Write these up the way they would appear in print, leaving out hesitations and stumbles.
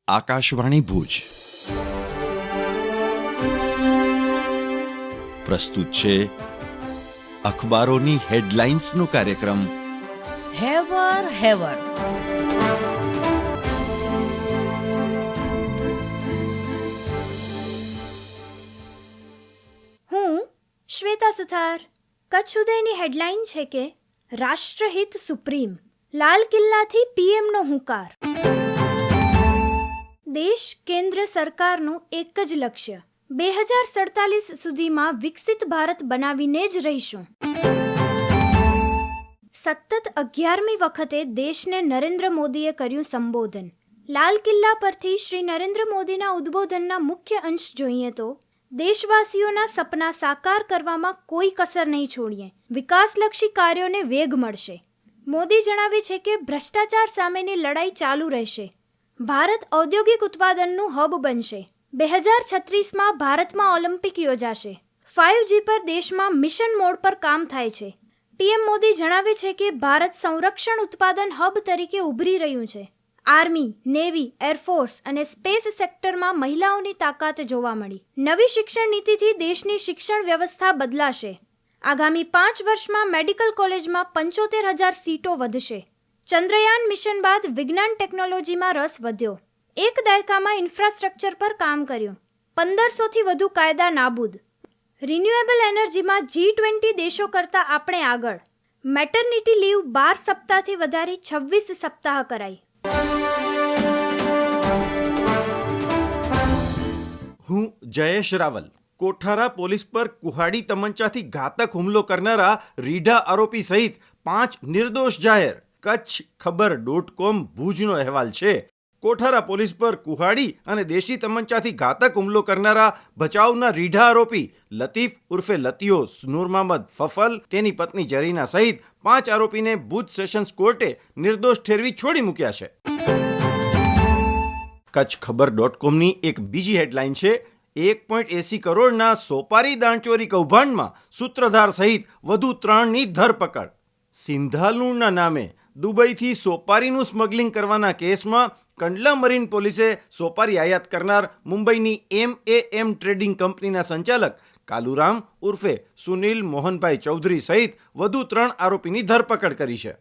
આકાશવાણી ભુજ પ્રસ્તુત છે અખબારોની હેડલાઇન્સનો કાર્યક્રમ હેવર હેવર. હું શ્વેતા સુથાર. કચ્છ ઉદયની હેડલાઇન છે કે રાષ્ટ્રહિત સુપ્રીમ, લાલ કિલ્લાથી પીએમનો હુંકાર. દેશ કેન્દ્ર સરકારનું એક જ લક્ષ્ય 2047 સુધીમાં વિકસિત ભારત બનાવીને જ રહીશું. સતત 11મી વખતે દેશને નરેન્દ્ર મોદીએ કર્યું સંબોધન. લાલ કિલ્લા પરથી શ્રી નરેન્દ્ર મોદીના ઉદ્બોધનના મુખ્ય અંશ જોઈએ તો દેશવાસીઓના સપના સાકાર કરવામાં કોઈ કસર નહીં છોડીએ, વિકાસલક્ષી કાર્યોને વેગ મળશે. મોદી જણાવે છે કે ભ્રષ્ટાચાર સામેની લડાઈ ચાલુ રહેશે. ભારત ઔદ્યોગિક ઉત્પાદનનું હબ બનશે. 2036માં ભારતમાં ઓલિમ્પિક યોજાશે. 5G પર દેશમાં મિશન મોડ પર કામ થાય છે. પીએમ મોદી જણાવે છે કે ભારત સંરક્ષણ ઉત્પાદન હબ તરીકે ઉભરી રહ્યું છે. આર્મી, નેવી, એરફોર્સ અને સ્પેસ સેક્ટરમાં મહિલાઓની તાકાત જોવા મળી. નવી શિક્ષણ નીતિથી દેશની શિક્ષણ વ્યવસ્થા બદલાશે. આગામી 5 વર્ષમાં મેડિકલ કોલેજમાં 75,000 સીટો વધશે. ચંદ્રયાન મિશન બાદ વિજ્ઞાન ટેકનોલોજીમાં રસ વધ્યો. એક દાયકામાં ઇન્ફ્રાસ્ટ્રક્ચર પર કામ કર્યું. 1500થી વધુ કાયદા નાબૂદ. રિન્યુએબલ એનર્જીમાં G20 દેશો કરતાં આપણે આગળ. મેટર્નિટી લીવ 12 સપ્તાહથી વધારી 26 સપ્તાહ કરાઈ. હું જયેશ રાવલ. કોઠારા પોલીસ પર કુહાડી તમંચાથી ઘાતક હુમલો કરનારા રીઢા આરોપી સહિત 5 નિર્દોષ જાહેર. કચ્છ ખબર.com ભુજનો અહેવાલ છે. કોઠારા પોલીસ પર કુહાડી અને દેશી તમંચાથી ઘાતક હુમલો કરનારા ભચાઉના રીઢા આરોપી લતીફ ઉર્ફે લતીઓ, નૂર મહમદ ફફલ, તેની પત્ની જરીના સહિત 5 આરોપીને ભુજ સેશન્સ કોર્ટે નિર્દોષ ઠેરવી છોડી મૂક્યા છે. કચ્છ ખબર.comની એક બીજી હેડલાઇન છે 1.80 કરોડના સોપારી દાણચોરી કૌભાંડમાં સૂત્રધાર સહિત વધુ 3ની ધરપકડ. સિંધાલુણના નામે દુબઈથી સોપારીનું સ્મગલિંગ કરવાના કેસમાં કંડલા મરીન પોલીસે સોપારી આયાત કરનાર મુંબઈની MAM ટ્રેડિંગ કંપનીના સંચાલક કાલુરામ ઉર્ફે સુનિલ મોહનભાઈ ચૌધરી સહિત વધુ 3 આરોપીની ધરપકડ કરી છે.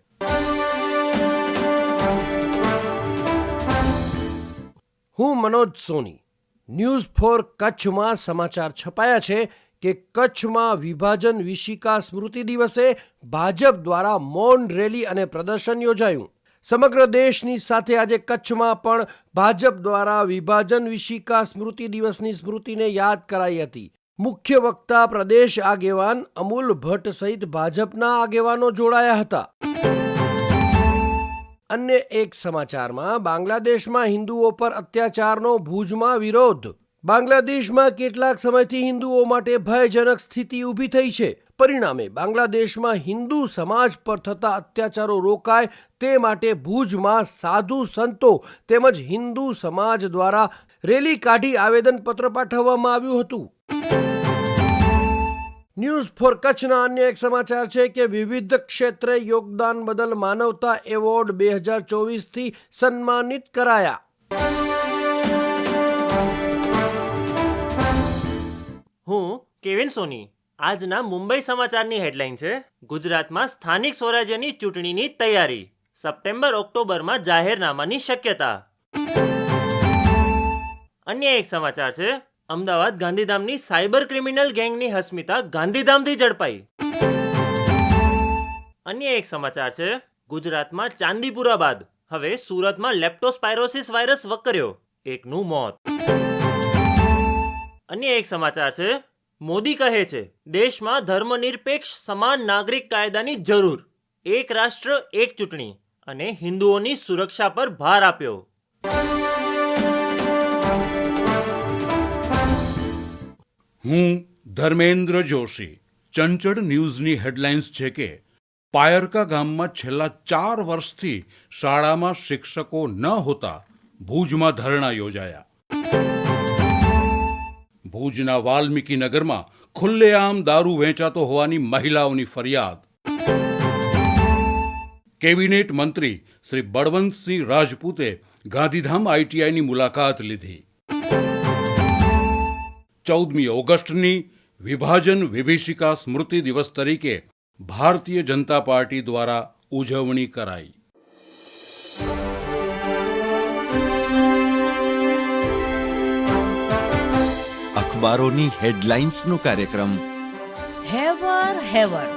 હું મનોજ સોની. ન્યૂઝ ફોર કચ્છમાં સમાચાર છપાયા છે કે કચ્છમાં વિભાજન વિશિકા સ્મૃતિ દિવસે ભાજપ દ્વારા મૌન રેલી અને પ્રદર્શન યોજાયું. સમગ્ર દેશની સાથે આજે કચ્છમાં પણ ભાજપ દ્વારા વિભાજન વિશિકા સ્મૃતિ દિવસની સ્મૃતિને યાદ કરાઈ હતી. મુખ્ય વક્તા પ્રદેશ આગેવાન અમૂલ ભટ્ટ સહિત ભાજપના આગેવાનો જોડાયા હતા. અન્ય એક સમાચારમાં બાંગ્લાદેશમાં હિન્દુઓ પર અત્યાચારનો ભુજમાં વિરોધ. બાંગ્લાદેશમાં કેટલાક સમયથી હિન્દુઓ માટે ભયજનક સ્થિતિ ઊભી થઈ છે. પરિણામે બાંગ્લાદેશમાં હિન્દુ સમાજ પર થતા અત્યાચારો રોકાય તે માટે ભુજમાં સાધુ સંતો તેમજ હિન્દુ સમાજ દ્વારા રેલી કાઢી આવેદનપત્ર પાઠવવામાં આવ્યું હતું. ન્યૂઝ ફોર કચ્છના અન્ય એક સમાચાર છે કે વિવિધ ક્ષેત્રે યોગદાન બદલ માનવતા એવોર્ડ 2024થી સન્માનિત કરાયા. હું કેવિન સોની. આજના મુંબઈ સમાચારની હેડલાઇન છે ગુજરાતમાં સ્થાનિક સ્વરાજ્યની ચૂંટણીની તૈયારી, સપ્ટેમ્બર-ઓક્ટોબરમાં જાહેરનામાની શક્યતા. અન્ય એક સમાચાર છે અમદાવાદ ગાંધીધામની સાયબર ક્રિમિનલ ગેંગની હસ્મિતા ગાંધીધામથી ઝડપાઈ. અન્ય એક સમાચાર છે ગુજરાતમાં ચાંદીપુરા બાદ હવે સુરતમાં લેપ્ટોસ્પાયરોસિસ વાયરસ વકર્યો, એકનું મોત. અન્ય એક સમાચાર છે મોદી કહે છે દેશમાં ધર્મનિરપેક્ષ સમાન નાગરિક કાયદાની જરૂર, એક રાષ્ટ્ર એક ચૂંટણી અને હિન્દુઓની સુરક્ષા પર ભાર આપ્યો. હું ધર્મેન્દ્ર જોશી. ચંચળ ન્યૂઝની હેડલાઇન્સ છે કે પાયરકા ગામમાં છેલ્લા 4 વર્ષથી શાળામાં શિક્ષકો ન હોતા ભુજમાં ધરણા યોજાયા. ભુજના વાલ્મીકી નગરમાં ખુલ્લેઆમ દારૂ વેચાતો હોવાની મહિલાઓની ફરિયાદ. કેબિનેટ મંત્રી શ્રી બળવંતસિંહ રાજપૂતે ગાંધીધામ આઈટીઆઈની મુલાકાત લીધી. 14મી ઓગસ્ટની વિભાજન વિભીષિકા સ્મૃતિ દિવસ તરીકે ભારતીય જનતા પાર્ટી દ્વારા ઉજવણી કરાઈ. અખબારોની હેડલાઇન્સનો કાર્યક્રમ હેવર હેવર